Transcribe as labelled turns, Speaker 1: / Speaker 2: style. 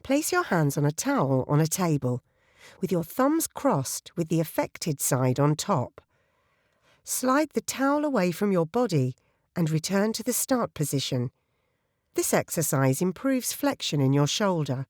Speaker 1: Place your hands on a towel on a table, with your thumbs crossed with the affected side on top. Slide the towel away from your body and return to the start position. This exercise improves flexion in your shoulder.